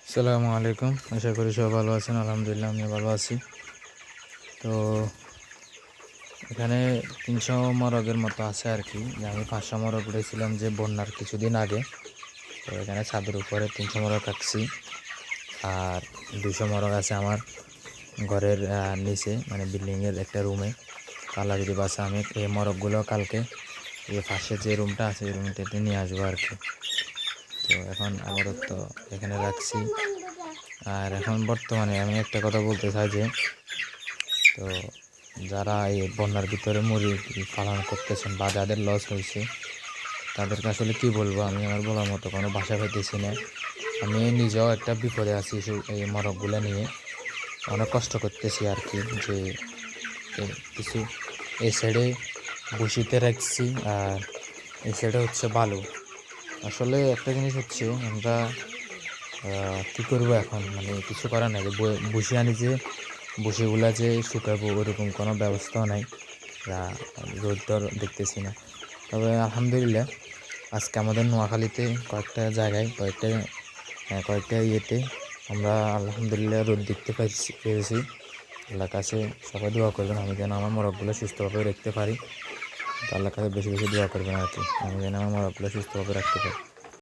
আসসালামু আলাইকুম। আশা করি সবাই ভালো আছেন। আলহামদুলিল্লাহ আমিও ভালো আছি। তো এখানে ৩০০ মরগের মতো আছে আর কি। আমি ৫০০ মরগ উঠেছিলাম যে বন্যার কিছুদিন আগে। তো এখানে ছাদের উপরে ৩০০ মরগ রাখছি। আর ২০০ মরগ আছে আমার ঘরের নিচে, মানে বিল্ডিংয়ের একটা রুমে। আল্লাহ যদি বাঁচে আমি এই মরগগুলো কালকে এই পাশে যে রুমটা আছে এই রুমটাতে নিয়ে আসবো আর কি। তো এখন আপাতত এখানে রাখছি। আর এখন বর্তমানে আমি একটা কথা বলতে চাই যে, তো যারা এই বন্যার ভিতরে মুরগি পালন করতেছেন বা যাদের লস হয়েছে তাদেরকে আসলে কি বলবো, আমি আমার বলার মতো কোনো ভাষা পাইতেছি না। আমি নিজেও একটা বিপদে আছি এই মরগগুলো নিয়ে, অনেক কষ্ট করতেছি আর কি। যে কিছু এই সাইডে বসিতে রাখছি আর এই সাইডে হচ্ছে বালু। আসলে একটা জিনিস হচ্ছে, আমরা কী করবো এখন, মানে কিছু করার নাই। যে বসে আনি যে বসিগুলা যে শুকাবো ওরকম কোনো ব্যবস্থাও নাই, যা রোদ দেখতেছি না। তবে আলহামদুলিল্লাহ আজকে আমাদের নোয়াখালীতে কয়েকটা জায়গায় কয়েকটা ইয়েতে আমরা আলহামদুলিল্লাহ রোদ দেখতে পেরেছি। আল্লাহর কাছে সবাই দোয়া করবেন আমি যেন আমার মোরগগুলো সুস্থভাবে রাখতে পারি। তো আল্লাহর কাছে বেশি বেশি দোয়া করবেন আর কি, আমি যেন আমার মোরগগুলো সুস্থভাবে রাখতে পারি।